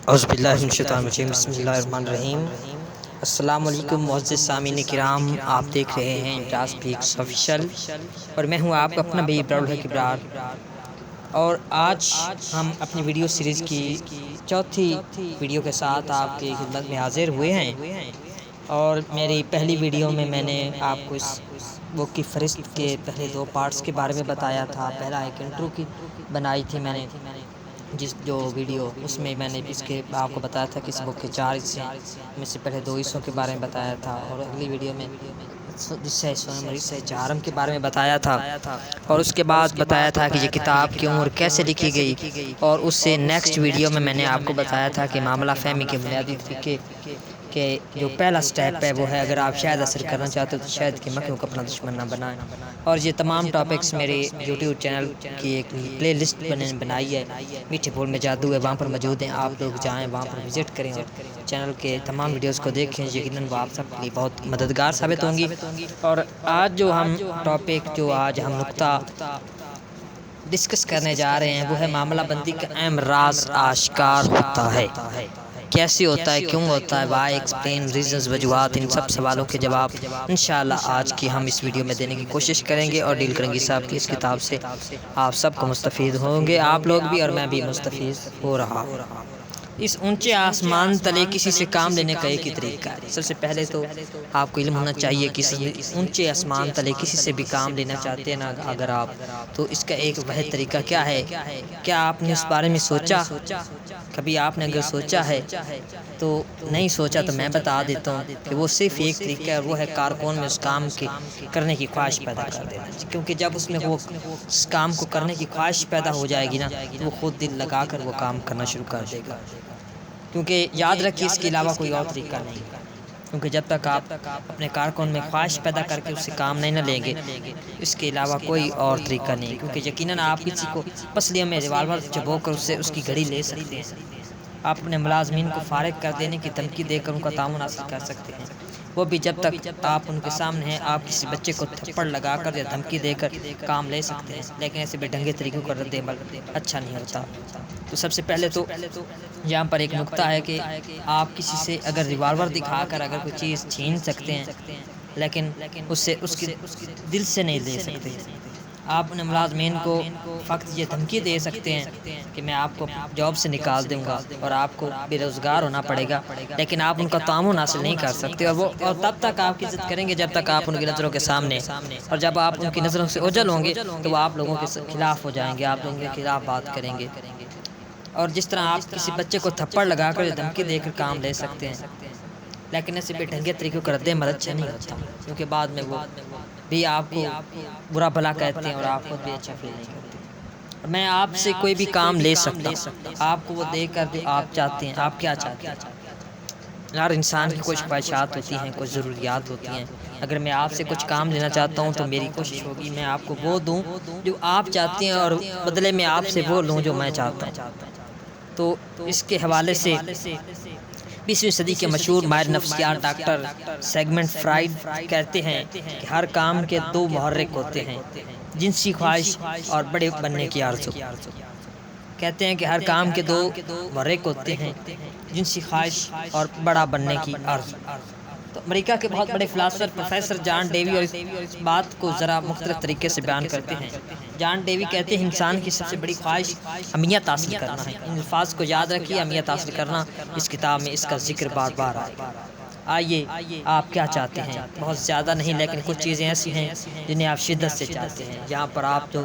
اعوذ باللہ من الشیطان الرجیم، بسم اللہ الرحمن الرحیم۔ السلام علیکم معزز سامعین کرام، آپ دیکھ رہے ہیں امتیاز پیکس آفیشیل اور میں ہوں آپ کا اپنا بھائی ابرار کبرار، اور آج ہم اپنی ویڈیو سیریز کی چوتھی ویڈیو کے ساتھ آپ کی خدمت میں حاضر ہوئے ہیں۔ اور میری پہلی ویڈیو میں نے آپ کو اس بک کی فہرست کے پہلے 2 پارٹس کے بارے میں بتایا تھا۔ پہلا ایک انٹرو کی بنائی تھی میں نے، جو ویڈیو اس میں نے اس کے آپ کو بتایا تھا کہ اس بک کے 4 حصے ہیں، میں سے پہلے 2 حصوں کے بارے میں بتایا تھا، اور اگلی ویڈیو میں جس سے سونمرحیض جہارم کے بارے میں بتایا تھا، اور اس کے بعد بتایا تھا کہ یہ کتاب کیوں اور کیسے لکھی گئی، اور اس سے نیکسٹ ویڈیو میں نے آپ کو بتایا تھا کہ معاملہ فہمی کے بنیادی طریقے کہ جو پہلا سٹیپ ہے وہ ہے اگر آپ شہد حاصل کرنا چاہتے ہو تو شہد کی مکھیوں کو اپنا دشمن نہ بنائیں۔ اور یہ تمام ٹاپکس میرے یوٹیوب چینل کی ایک پلے لسٹ بنائی ہے، میٹھے پھول میں جادو ہے، وہاں پر موجود ہیں، آپ لوگ جائیں وہاں پر وزٹ کریں اور چینل کے تمام ویڈیوز کو دیکھیں، یقیناً وہ آپ سب کے لیے بہت مددگار ثابت ہوں گی۔ اور آج جو ہم ٹاپک آج ہم نقطہ ڈسکس کرنے جا رہے ہیں وہ ہے معاملہ بندی کا اہم راز آشکار ہوتا ہے۔ کیسے ہوتا ہے، کیوں ہوتا ہے، وائی ایکسپلین، ریزنز، وجوہات، ان سب سوالوں کے جواب انشاءاللہ آج کی ہم اس ویڈیو میں دینے کی کوشش کریں گے اور ڈیل کریں گے صاحب کی اس کتاب سے۔ آپ سب کو مستفید ہوں گے، آپ لوگ بھی اور میں بھی مستفید ہو رہا ہوں۔ اس اونچے آسمان تلے کسی سے کام لینے کا ایک ہی طریقہ ہے۔ سب سے پہلے تو آپ کو علم ہونا چاہیے کہ اونچے آسمان تلے کسی سے بھی کام لینا چاہتے ہیں نا اگر آپ، تو اس کا ایک واحد طریقہ کیا ہے؟ کیا آپ نے اس بارے میں سوچا؟ کبھی آپ نے اگر سوچا ہے تو نہیں سوچا تو میں بتا دیتا ہوں کہ وہ صرف ایک طریقہ ہے، وہ ہے کارکن میں اس کام کے کرنے کی خواہش پیدا کر دینا، کیونکہ جب اس میں وہ اس کام کو کرنے کی خواہش پیدا ہو جائے گی نا تو وہ خود دل لگا کر وہ کام کرنا شروع کر دے گا، کیونکہ یاد رکھیے اس کے علاوہ کوئی اور طریقہ نہیں، کیونکہ جب تک آپ اپنے کارکن میں خواہش پیدا کر کے اس سے کام نہیں نہ لیں گے اس کے علاوہ کوئی اور طریقہ نہیں، کیونکہ یقیناً آپ کسی کو پسلیوں میں ریوالور چبو کر اس کی گھڑی لے سکتے ہیں، آپ اپنے ملازمین کو فارغ کر دینے کی دھمکی دے کر ان کا تعاون حاصل کر سکتے ہیں، وہ بھی جب تک آپ ان کے سامنے ہیں۔ آپ کسی بچے کو تھپڑ لگا کر یا دھمکی دے کر کام لے سکتے ہیں، لیکن ایسے بے ڈھنگے طریقوں کا رد عمل اچھا نہیں ہوتا۔ تو سب سے پہلے تو یہاں پر ایک نقطہ ہے کہ آپ کسی سے اگر ریوالور دکھا کر اگر کوئی چیز چھین سکتے ہیں لیکن اس کی دل سے نہیں دے سکتے، آپ اپنے ملازمین کو فقط یہ دھمکی دے سکتے ہیں کہ میں آپ کو جاب سے نکال دوں گا اور آپ کو بے روزگار ہونا پڑے گا، لیکن آپ ان کا تعاون حاصل نہیں کر سکتے، اور تب تک آپ کی عزت کریں گے جب تک آپ ان کی نظروں کے سامنے، اور جب آپ ان کی نظروں سے اوجھل ہوں گے تو وہ آپ لوگوں کے خلاف ہو جائیں گے، آپ لوگوں کے خلاف بات کریں گے۔ اور جس طرح آپ کسی بچے کو تھپڑ لگا کر یا دھمکی دے کر کام لے سکتے ہیں، لیکن ایسے بے ڈھنگے طریقوں کا رد عمل اچھا نہیں ہوتا، کیونکہ بعد میں وہ بھی آپ کو برا بھلا کہتے ہیں اور آپ خود بھی اچھا فیل نہیں کرتے۔ اور میں آپ سے کوئی بھی کام لے سکتا ہوں، آپ کو وہ دے کر جو آپ چاہتے ہیں، آپ کیا چاہتے ہیں؟ ہر انسان کی کچھ خواہشات ہوتی ہیں، کچھ ضروریات ہوتی ہیں، اگر میں آپ سے کچھ کام لینا چاہتا ہوں تو میری کوشش ہوگی میں آپ کو وہ دوں جو آپ چاہتے ہیں اور بدلے میں آپ سے وہ لوں جو میں چاہتا ہوں۔ تو اس کے حوالے سے 20ویں صدی کے مشہور ماہر نفسیات ڈاکٹر سیگمنٹ فرائڈ کہتے ہیں کہ ہر کام کے 2 محرک ہوتے ہیں، جنسی خواہش اور بڑے بننے کی آرزو۔ کہتے ہیں کہ ہر کام کے 2 محرک ہوتے ہیں، جنسی خواہش اور بڑا بننے کی آرزو۔ تو امریکہ کے بہت بڑے فلاسفر پروفیسر جان ڈیوی اور اس بات کو ذرا مختلف طریقے سے بیان کرتے ہیں۔ جان ڈیوی کہتے ہیں انسان کی سب سے بڑی خواہش اہمیت حاصل کرنا ہے۔ ان الفاظ کو یاد رکھیے، اہمیت حاصل کرنا، اس کتاب میں اس کا ذکر بار بار آئے گا۔ آئیے، آپ کیا چاہتے ہیں؟ بہت زیادہ نہیں، لیکن کچھ چیزیں ایسی ہیں جنہیں آپ شدت سے چاہتے ہیں۔ یہاں پر آپ جو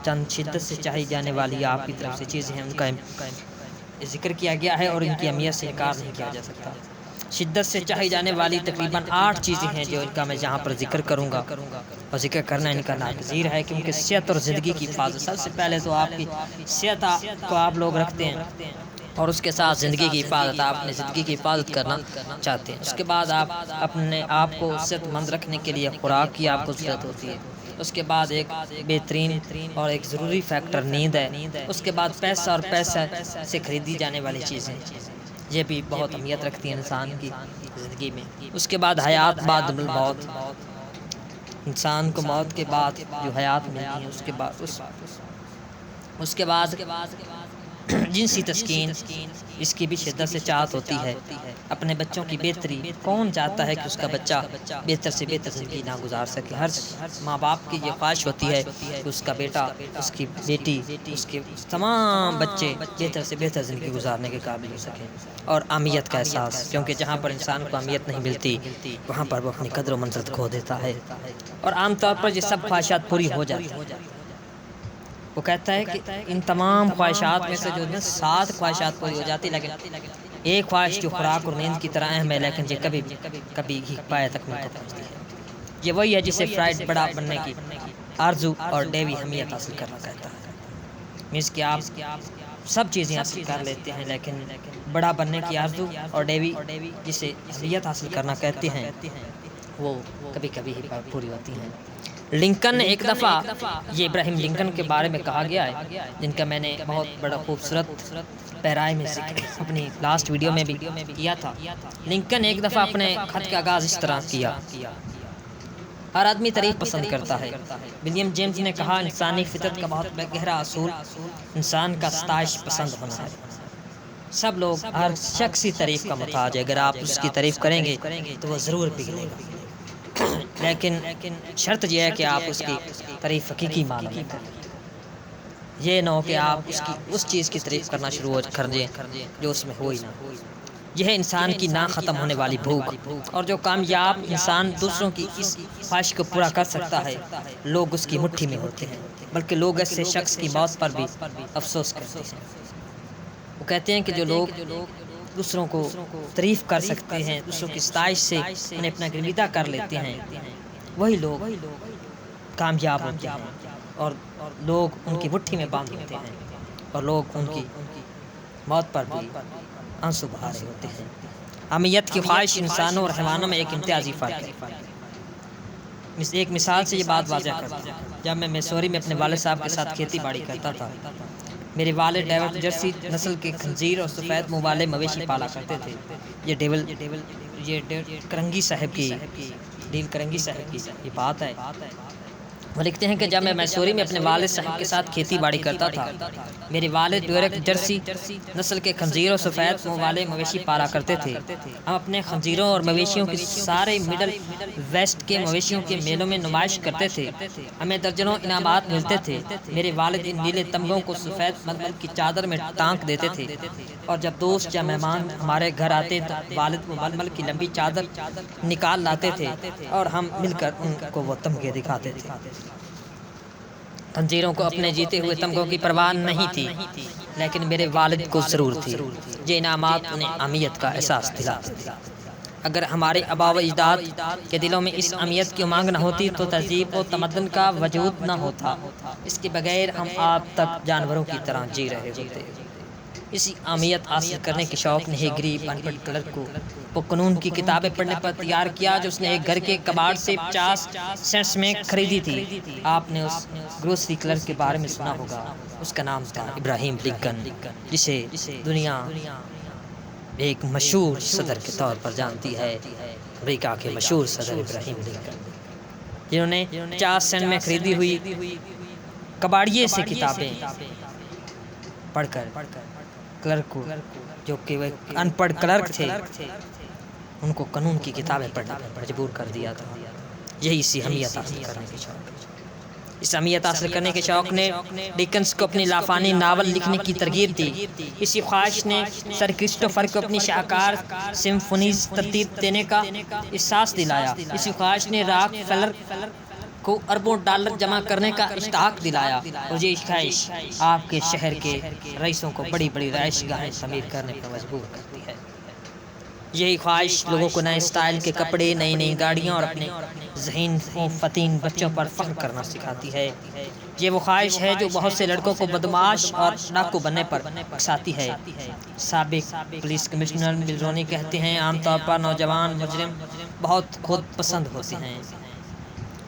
چند شدت سے چاہی جانے والی آپ کی طرف سے چیزیں ہیں ان کا ذکر کیا گیا ہے اور ان کی اہمیت سے انکار نہیں کیا جا سکتا۔ شدت سے چاہی جانے والی تقریباً 8 چیزیں ہیں جو ان کا میں یہاں پر ذکر کروں گا، اور ذکر کرنا ان کا ناگزیر ہے، کیونکہ صحت اور زندگی کی حفاظت، سب سے پہلے تو آپ کی صحت کو آپ لوگ رکھتے ہیں اور اس کے ساتھ زندگی کی حفاظت، آپ اپنی زندگی کی حفاظت کرنا چاہتے ہیں۔ اس کے بعد آپ اپنے آپ کو صحت مند رکھنے کے لیے خوراک کی آپ کو ضرورت ہوتی ہے۔ اس کے بعد ایک بہترین اور ایک ضروری فیکٹر نیند ہے۔ اس کے بعد پیسہ اور پیسہ سے خریدی جانے والی چیزیں، یہ بھی بہت اہمیت رکھتی ہیں انسان کی زندگی میں۔ اس کے بعد حیات بعد الموت، انسان کو موت کے بعد جو حیات ملتی ہے، اس کے بعد جنسی تسکین، اس کی بھی شدت سے چاہت ہوتی ہے اپنے بچوں کی بہتری۔ کون چاہتا ہے کہ اس کا بچہ بہتر سے بہتر زندگی نہ گزار سکے؟ ہر ماں باپ کی یہ خواہش ہوتی ہے کہ اس کا بیٹا، اس کی بیٹی، اس کے تمام بچے بہتر سے بہتر زندگی گزارنے کے قابل ہو سکیں۔ اور اہمیت کا احساس، کیونکہ جہاں پر انسان کو اہمیت نہیں ملتی وہاں پر وہ اپنی قدر و منزلت کھو دیتا ہے، اور عام طور پر یہ سب خواہشات پوری ہو جاتی ہیں۔ وہ کہتا ہے کہ ان تمام خواہشات میں سے جو 7 خواہشات پوری ہو جاتی، لیکن ایک خواہش جو خوراک اور نیند کی طرح اہم ہے، لیکن یہ کبھی ہی پایہ تک نہیں پہنچتی ہے۔ یہ وہی ہے جسے فرائڈ بڑا بننے کی آرزو اور ڈیوی اہمیت حاصل کرنا کہتا ہے۔ مینس کہ آپ سب چیزیں حاصل کر لیتے ہیں، لیکن بڑا بننے کی آرزو اور ڈیوی جسے اہمیت حاصل کرنا کہتے ہیں، وہ کبھی کبھی ہی پوری ہوتی ہیں۔ لنکن نے ایک دفعہ، یہ ابراہیم لنکن کے بارے میں کہا گیا ہے، جن کا میں نے بہت بڑا خوبصورت پیرائے میں ذکر اپنی لاسٹ ویڈیو میں بھی کیا تھا۔ لنکن ایک دفعہ اپنے خط کا آغاز اس طرح کیا: ہر آدمی تعریف پسند کرتا ہے۔ ولیم جیمز نے کہا، انسانی فطرت کا بہت گہرا اصول انسان کا ستائش پسند ہونا ہے۔ سب لوگ، ہر شخص ہی تعریف کا محتاج ہے۔ اگر آپ اس کی تعریف کریں گے تو وہ ضرور پگھلے گا، لیکن شرط یہ ہے کہ آپ اس کی تعریف حقیقی معنی میں کریں۔ یہ نہ ہو کہ آپ اس چیز کی تعریف کرنا شروع کر دیں جو اس میں ہو ہی نہ۔ یہ ہے انسان کی نہ ختم ہونے والی بھوک، اور جو کامیاب انسان دوسروں کی اس خواہش کو پورا کر سکتا ہے، لوگ اس کی مٹھی میں ہوتے ہیں، بلکہ لوگ ایسے شخص کی موت پر بھی افسوس کرتے ہیں۔ وہ کہتے ہیں کہ جو لوگ دوسروں کو تعریف کر سکتے ہیں، دوسروں کی ستائش سے انہیں اپنا گرویدہ کر لیتے ہیں، وہی لوگ کامیاب ہوتے ہیں، اور لوگ ان کی مٹھی میں باندھ ہوتے ہیں، اور لوگ ان کی موت پر بھی آنسو بہا رہے ہوتے ہیں۔ اہمیت کی خواہش انسانوں اور حیوانوں میں ایک امتیازی فرق ہے۔ ایک مثال سے یہ بات واضح کرتا ہوں۔ جب میں میسوری میں اپنے والد صاحب کے ساتھ کھیتی باڑی کرتا تھا، میرے والد ڈیول جرسی نسل کے خنزیر اور سفید منہ والے مویشی پالا کرتے تھے۔ یہ کرنگی صاحب کی یہ بات ہے۔ وہ لکھتے ہیں کہ جب میں میسوری میں اپنے والد صاحب کے ساتھ کھیتی باڑی کرتا تھا، میرے والد ڈیورک جرسی نسل کے خنزیر اور سفید منہ والے مویشی پالا کرتے تھے۔ ہم اپنے خنزیروں اور مویشیوں کی سارے مڈل ویسٹ کے مویشیوں کے میلوں میں نمائش کرتے تھے۔ ہمیں درجنوں انعامات ملتے تھے۔ میرے والد ان نیلے تمغوں کو سفید ململ کی چادر میں ٹانک دیتے تھے، اور جب دوست یا مہمان ہمارے گھر آتے تو والد وہ ململ کی لمبی چادر نکال لاتے تھے، اور ہم مل کر ان کو وہ تمغے دکھاتے تھے۔ خنزیروں کو اپنے جیتے ہوئے تمغوں کی پرواہ نہیں تھی، لیکن میرے والد کو ضرور تھی۔ یہ انعامات انہیں اہمیت کا احساس دلاتے تھے۔ اگر ہمارے آباء و اجداد کے دلوں میں اس اہمیت کی امنگ نہ ہوتی تو تہذیب و تمدن کا وجود نہ ہوتا۔ اس کے بغیر ہم آج تک جانوروں کی طرح جی رہے ہوتے۔ اسی اہمیت حاصل کرنے کے شوق نے ایک غریب ان پڑھ کلرک کو وہ قانون کی کتابیں پڑھنے پر تیار کیا جو اس نے ایک گھر کے کباڑ سے 50 سینٹس میں خریدی تھی۔ آپ نے اس گروسری کلرک کے بارے میں سنا ہوگا۔ اس کا نام تھا ابراہیم لنکن، جسے دنیا ایک مشہور صدر کے طور پر جانتی ہے، امریکہ کے مشہور صدر ابراہیم لنکن، جنہوں نے 50 سینٹ میں خریدی ہوئی کباڑیے سے کتابیں پڑھ کر کلرک کو، جو کہ وہ ان پڑھ کلرک تھے، ان کو قانون کی کتابیں پڑھنے پر مجبور کر دیا تھا۔ یہی اسی اہمیت حاصل کرنے کے شوق، اس اہمیت حاصل کرنے کے شوق نے ڈکنس کو اپنی لافانی ناول لکھنے کی ترغیب دی۔ اسی خواہش نے سر کرسٹوفر کو اپنی شاہکار سمفونیز ترتیب دینے کا احساس دلایا۔ اسی خواہش نے راک فیلر کو اربوں ڈالر جمع کرنے کا اشتیاق دلایا، اور یہ خواہش آپ کے شہر کے رئیسوں کو بڑی بڑی رہائش گاہیں تعمیر کرنے پر مجبور کرتی ہے۔ یہی خواہش لوگوں کو نئے سٹائل کے کپڑے، نئی نئی گاڑیاں اور اپنے ذہین و فتین بچوں پر فخر کرنا سکھاتی ہے۔ یہ وہ خواہش ہے جو بہت سے لڑکوں کو بدمعاش اور ڈاکو بننے پر اکساتی ہے۔ سابق پولیس کمشنر ملرونی کہتے ہیں، عام طور پر نوجوان مجرم بہت خود پسند ہوتے ہیں۔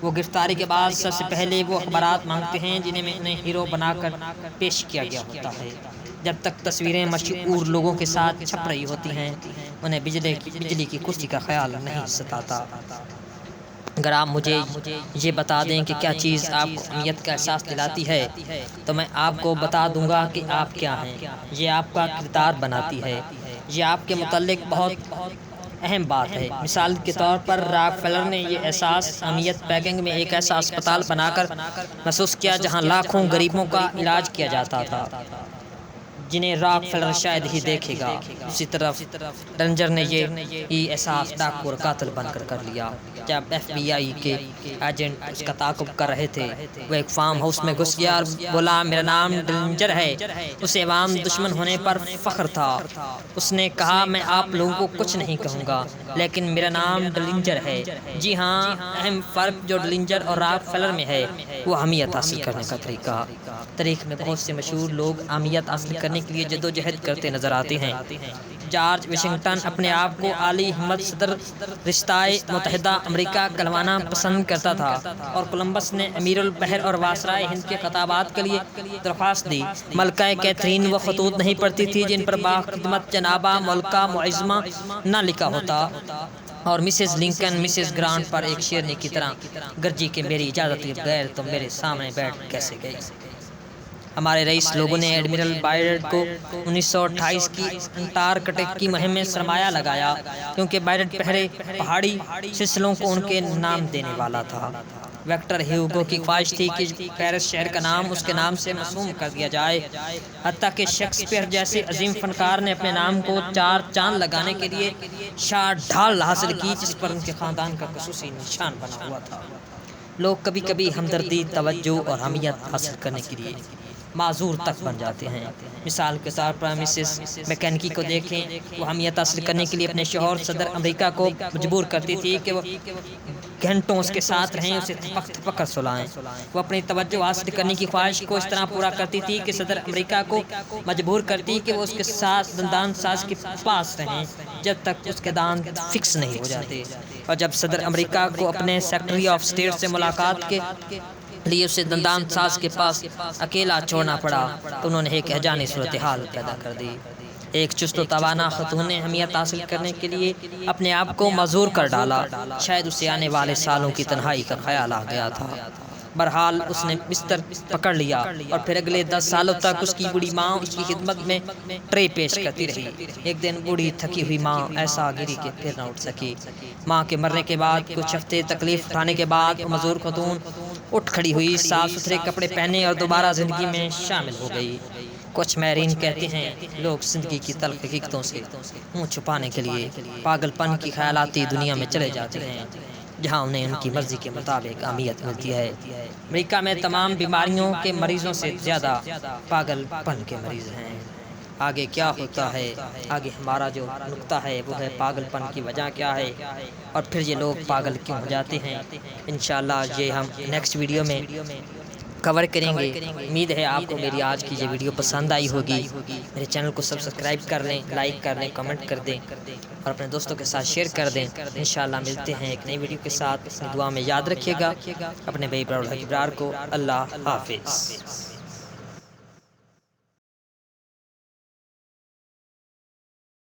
وہ گرفتاری کے بعد سب سے پہلے وہ اخبارات مانگتے ہیں جنہیں میں انہیں ہیرو بنا کر پیش کیا گیا ہوتا ہے۔ جب تک تصویریں مشہور لوگوں کے ساتھ چھپ رہی ہوتی ہیں، انہیں بجلی کی کرسی کا خیال نہیں ستاتا۔ اگر آپ مجھے یہ بتا دیں کہ کیا چیز آپ کو اہمیت کا احساس دلاتی ہے تو میں آپ کو بتا دوں گا کہ آپ کیا ہیں۔ یہ آپ کا کردار بناتی ہے، یہ آپ کے متعلق بہت اہم بات ہے۔ مثال کے طور پر راک فیلر نے یہ احساس اہمیت پیکنگ میں ایک ایسا اسپتال بنا کر محسوس کیا جہاں لاکھوں غریبوں کا علاج کیا جاتا تھا، جنہیں راک فیلر شاید ہی دیکھے گا۔ اسی طرف ڈلنجر نے یہ احساس ڈاکو اور قاتل بن کر لیا۔ جب ایف بی آئی کے ایجنٹ اس کا تعاقب کر رہے تھے، وہ ایک فارم ہاؤس میں گھس گیا اور بولا، میرا نام ڈلنجر ہے۔ اسے عوام دشمن ہونے پر فخر تھا۔ اس نے کہا، میں آپ لوگوں کو کچھ نہیں کہوں گا، لیکن میرا نام ڈلنجر ہے۔ جی ہاں، اہم فرق جو ڈلنجر اور راک فیلر میں ہے وہ اہمیت حاصل کرنے کا طریقہ۔ تاریخ میں بہت سے مشہور لوگ اہمیت حاصل کرنے کے لیے جدوجہد کرتے نظر آتے ہیں۔ جارج واشنگٹن اپنے آپ کو اعلی ہمت صدر رشتہائے متحدہ امریکہ کہلوانا پسند کرتا تھا، اور کولمبس نے امیر البحر اور وائسرائے ہند کے خطابات کے لیے درخواست دی۔ ملکہ کیتھرین وہ خطوط نہیں پڑھتی تھی جن پر باخدمت جنابہ ملکہ معظمہ نہ لکھا ہوتا، اور مسز لنکن مسز گرانٹ پر ایک شیرنی کی طرح گرجی کہ میری اجازت کے بغیر تم میرے سامنے بیٹھ کیسے گئی۔ ہمارے رئیس لوگوں نے ایڈمرل بائرڈ کو 1928 کی انٹارکٹک کی مہم میں سرمایہ لگایا، کیونکہ بائرڈ پہاڑی سلسلوں کو ان کے نام دینے والا تھا۔ وکٹر ہیوگو کی خواہش تھی کہ پیرس شہر کا نام اس کے نام سے مرسوم کر دیا جائے، حتیٰ کہ شیکسپیئر جیسے عظیم فنکار نے اپنے نام کو 4 چاند لگانے کے لیے شاہ ڈھال حاصل کی، جس پر ان کے خاندان کا خصوصی نشان بنا ہوا تھا۔ لوگ کبھی کبھی ہمدردی، توجہ اور اہمیت حاصل کرنے کے لیے معذور تک بن جاتے ہیں۔ مثال کے طور پر مسز میکنکی کو دیکھیں، وہ اہمیت حاصل کرنے کے لیے اپنے شوہر صدر امریکہ کو مجبور کرتی تھی کہ وہ گھنٹوں اس کے ساتھ رہیں، اسے تھپک تھپک کر سلائیں۔ وہ اپنی توجہ حاصل کرنے کی خواہش کو اس طرح پورا کرتی تھی کہ صدر امریکہ کو مجبور کرتی کہ وہ اس کے ساتھ دندان ساز کے پاس رہیں جب تک اس کے دانت فکس نہیں ہو جاتے، اور جب صدر امریکہ کو اپنے سیکرٹری آف اسٹیٹ سے ملاقات کے لیے اسے دندان ساز کے پاس اکیلا چھوڑنا پڑا تو انہوں نے ایک ہیجانی صورتحال پیدا کر دی۔ ایک چست و توانا خاتون نے اہمیت حاصل کرنے کے لیے اپنے آپ کو معذور کر ڈالا، شاید اسے آنے والے سالوں کی تنہائی کا خیال آ گیا تھا۔ بہرحال اس نے بستر پکڑ لیا اور پھر اگلے 10 سالوں تک اس کی بوڑھی ماں اس کی خدمت میں ٹرے پیش کرتی رہی۔ ایک دن بوڑھی تھکی ہوئی ماں ایسا گری کہ پھر نہ اٹھ سکی۔ ماں کے مرنے کے بعد کچھ ہفتے تکلیف اٹھانے کے بعد وہ معذور خاتون اٹھ کھڑی ہوئی، صاف ستھرے کپڑے پہنے اور دوبارہ زندگی میں شامل ہو گئی۔ کچھ ماہرین کہتے ہیں لوگ زندگی کی تلخ حقیقتوں سے منہ چھپانے کے لیے پاگل پن کی خیالاتی دنیا میں چلے جاتے ہیں، جہاں انہیں ان کی مرضی کے مطابق اہمیت ملتی ہے۔ امریکہ میں تمام بیماریوں کے مریضوں سے زیادہ پاگل پن کے مریض ہیں۔ آگے کیا ہوتا ہے، آگے ہمارا جو نقطہ ہے وہ ہے پاگل پن کی وجہ کیا ہے، اور پھر یہ لوگ پاگل کیوں ہو جاتے ہیں۔ انشاءاللہ یہ ہم نیکسٹ ویڈیو میں کور کریں گے۔ امید ہے آپ کو میری آج کی یہ ویڈیو پسند آئی ہوگی۔ میرے چینل کو سبسکرائب کر لیں، لائک کر لیں، کمنٹ کر دیں اور اپنے دوستوں کے ساتھ شیئر کر دیں۔ انشاءاللہ ملتے ہیں ایک نئی ویڈیو کے ساتھ۔ اپنی دعا میں یاد رکھیے گا اپنے بھائی ابرار کو۔ اللہ حافظ۔